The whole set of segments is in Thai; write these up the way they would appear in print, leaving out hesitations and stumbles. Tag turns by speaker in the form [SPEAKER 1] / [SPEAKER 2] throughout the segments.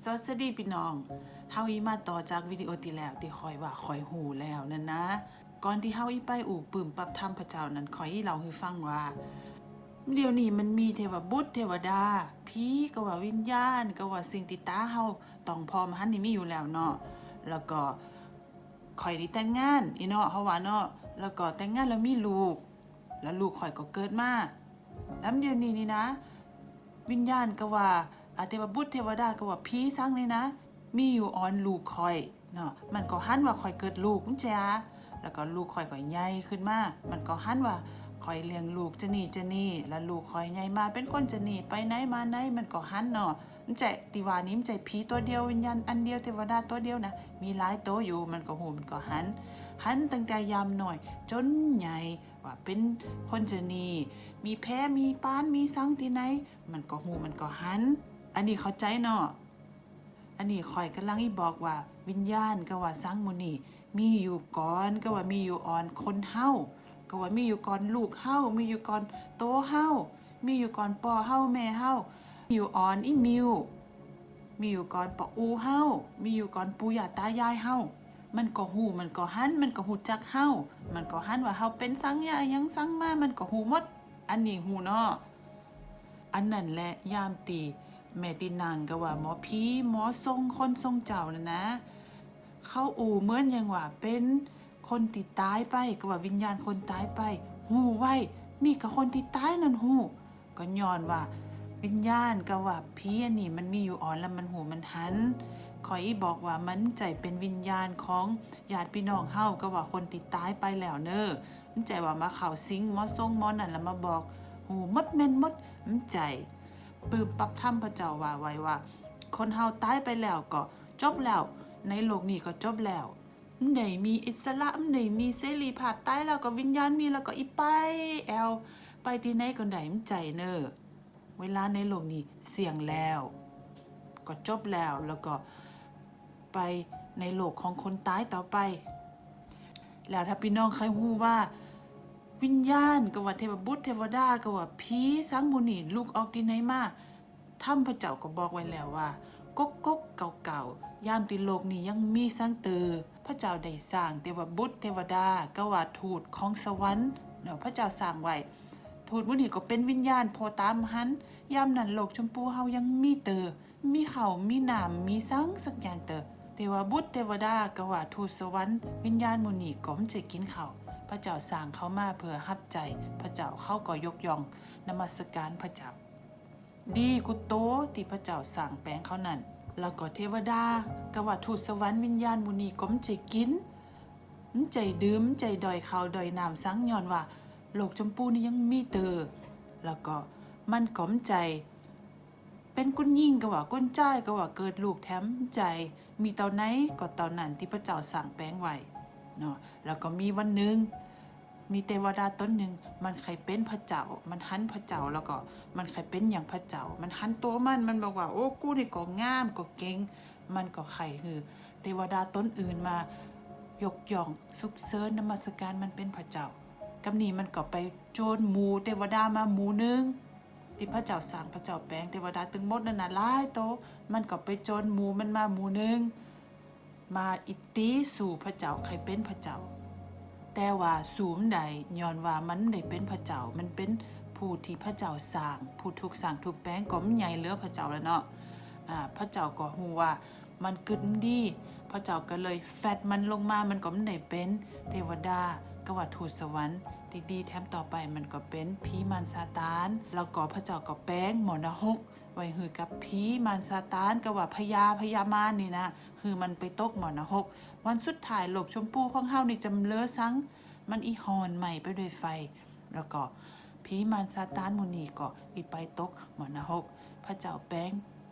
[SPEAKER 1] สวัสดีพี่น้องเฮาอีมาต่อจากวิดีโอที่แล้วที่คอยว่าคอยหูแล้วนั่นนะก่อนที่เฮาอีไปอู่ปื้มปรับธรรมพระเจ้านั้นคอยอีเล่าให้ฟังว่าเดี๋ยวนี้มันมีเทวบุตรเทวดาผีก็ว่าวิญญาณก็ว่าสิ่งที่ตาเฮาต้องพร้อมหันนี่มีอยู่แล้วเนาะแล้วก็คอยได้แต่งงานอีเนาะเฮาว่าเนาะแล้วก็แต่งงานแล้วมีลูกแล้วลูกข่อยก็เกิดมาแล้วเดี๋ยวนี้นี่นะวิญญาณก็ว่าเทวบุตรเทวดาก็ว่าผีซังนี่นะมีอยู่ออนลูกข่อยเนาะมันก็หันว่าข่อยเกิดลูกจังซี่แล้วก็ลูกข่อยก็ใหญ่ขึ้นมามันก็หันว่าข่อยเลี้ยงลูกจะนี่แล้วลูกข่อยใหญ่มาเป็นคนจะนี่ไปไหนมาไหนมันก็หันเนาะมันใจติว่านี้มันใจผีตัวเดียววิญญาณอันเดียวเทวดาตัวเดียวนะมีหลายตัวอยู่มันก็หูมันก็หันตั้งแต่ยามหน่อยจนใหญ่ว่าเป็นคนจะนี่มีแพ้มีปานมีสังที่ไหนมันก็หูมันก็หันอันนี้เข้าใจเนาะอันนี้ข่อยกำลังอีบอกว่าวิญญาณก็ว่าสังมุนี่มีอยู่ก่อนก็ว่ามีอยู่อ่อนคนเฮาก็ว่ามีอยู่ก่อนลูกเฮามีอยู่ก่อนโตเฮามีอยู่ก่อนป่อเฮาแม่เฮามีอยู่อ่อนอีมิวมีอยู่ก่อนปะอูเฮามีอยู่ก่อนปู่ย่าตายายเฮามันก็หูมันก็หันมันก็หูจักเฮามันก็หันว่าเฮาเป็นสังยายังสังมามันก็หูหมดอันนี้หูเนาะอันนั้นแหละยามตีแม่ตินางก็ว่าหมอผีหมอทรงคนทรงเจ้านะเขาอู่เหมือนอย่างว่าเป็นคนติดตายไปก็ว่าวิญญาณคนตายไปหูไว้มีกับคนที่ตายนั่นหูก็ย้อนว่าวิญญาณก็ว่าผีอันนี้มันมีอยู่อ่อนแล้วมันหูมันหันขอยบอกว่ามันใจเป็นวิญญาณของญาติพี่น้องเฮาก็ว่าคนติดตายไปแล้วเนอมันใจว่ามาเข้าสิงหมอทรงหมอนั่นแล้วมาบอกหูมดแม่นมดมันใจปื้มปรับธรรมพระเจ้าว่าไว้ว่าคนเฮาตายไปแล้วก็จบแล้วในโลกนี้ก็จบแล้วมันได้มีอิสระมันได้มีเสรีภาพตายแล้วก็วิญญาณมีแล้วก็อีไปแอลไปที่ไหนก็ได้มันใจเนอเวลาในโลกนี้เสี่ยงแล้วก็จบแล้วแล้วก็ไปในโลกของคนตายต่อไปแล้วถ้าพี่น้องใครฮู้ว่าวิญญาณก็ว่าเทพบุตรเทวดาก็ว่าผีสังมุนีลูกออกที่ไหนมาถ้ำพระเจ้าก็บอกไว้แล้วว่ากกเก่าๆยามที่โลกนี้ยังมีสังเตอพระเจ้าได้สร้างเทวบุตรเทวดาก็ว่าทูตของสวรรค์เนาะพระเจ้าสร้างไว้ทูตมุนีก็เป็นวิญญาณโพตามหันยามนั้นโลกชมพูเฮายังมีมีเขามีน้ำมีสังสักอย่างเทวบุตรเทวดาก็ว่าทูตสวรรค์วิญญาณมุนีก็มจะกินเขาพระเจ้าสร้างเขามาเพื่อรับใจพระเจ้าเขาก็ยกย่องนมัสการพระเจ้าดีกุโตที่พระเจ้าสร้างแปลงเขานั่นแล้วก็เทวดาก็ว่าทูตสวรรค์วิญญาณมุนีก็มจะกินมันใจดื่มใจดอยเขาดอยน้ำสังย้อนว่าโลกชมพูนี่ยังมีแล้วก็มันก็มใจเป็นกุนยิ่งก็ว่าก้นจ้ายก็ว่าเกิดลูกแถมใจมีเตาไหนก็เตานั้นที่พระเจ้าสั่งแป้งไว้เนาะแล้วก็มีวันหนึ่งมีเทวดาต้นหนึ่งมันเคยเป็นพระเจ้ามันหันพระเจ้าแล้วก็มันเคยเป็นอย่างพระเจ้ามันหันตัวมันบอกว่าโอ้กูนี่ก็งามก็เก่งมันก็ไข่คือเทวดาต้นอื่นมายกย่องสุขเสริญนมัสการมันเป็นพระเจ้ากำนี้มันก็ไปโจรหมูเทวดามาหมูนึงที่พระเจ้าสร้างพระเจ้าแปลงเทวดาตึงหมดนั่นน่ะหลายโตมันก็ไปโจรหมูมันมาหมูนึงมาอิติสู่พระเจ้าใครเป็นพระเจ้าแต่ว่าสูมใดย้อนว่ามันได้เป็นพระเจ้ามันเป็นผู้ที่พระเจ้าสร้างผู้ถูกสร้างถูกแปลงก็มันใหญ่เหลือพระเจ้าแล้วเนาะพระเจ้าก็ฮู้ว่ามันกึดดีพระเจ้าก็เลยแฟดมันลงมามันก็มันได้เป็นเทวดาก็ว่าทูตสวรรค์ดีแถมต่อไปมันก็เป็นผีมารซาตานแล้วก็พระเจ้าก็แปลงหมอนรกไว้หือกับผีมารซาตานก็ว่าพญามารนี่นะคือมันไปตกหมอนรกวันสุดท้ายโลกชมพูของเฮานี่จำเลือสังมันอีหอนใหม่ไปด้วยไฟแล้วก็ผีมารซาตานมุนีก็อีไปตกหมอนรกพระเจ้าแปลง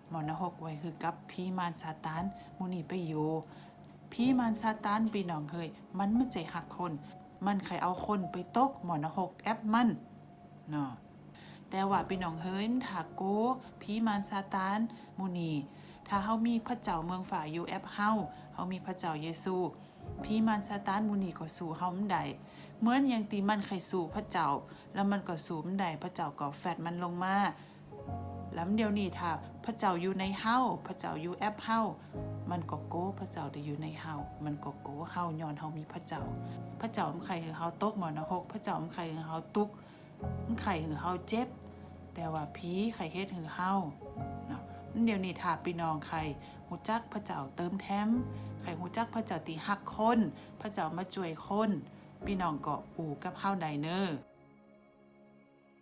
[SPEAKER 1] หมอนรกไว้คือกับผีมารซาตานมุนีไปอยู่ผีมารซาตานพี่น้องเคยมันไม่ใจหักคนมันใครเอาคนไปตกหมอนรกแอปมันเนาะแต่ว่าพี่น้องเฮ้ยถ้าโกผีมารซาตานมุนีถ้าเฮามีพระเจ้าเมืองฝ่ายอยู่แอปเฮามีพระเจ้าเยซูผีมารซาตานมุนีก็สู้เฮาไม่ได้เหมือนอย่างตีมันใครสู้พระเจ้าแล้วมันก็สู้ไม่ได้พระเจ้าก็แฟดมันลงมา แล้วเดี๋ยวนี้ถ้าพระเจ้าอยู่ในเฮาพระเจ้าอยู่แอปเฮามันก็โก้พระเจ้าได้อยู่ในเฮามันก็โก้เฮาย้อนเฮามีพระเจ้าพระเจ้ามันใครคือเฮาตกมรณะพระเจ้ามันใครคือเฮาตุกมันใครคือเฮาเจ็บแต่ว่าผีใครเฮ็ดคือเฮาเนาะเดี๋ยวนี้ถ้าพี่น้องใครฮู้จักพระเจ้าเติมแถมใครฮู้จักพระเจ้าที่ฮักคนพระเจ้ามาช่วยคนพี่น้องก็อู่กับเฮาได้เน้อ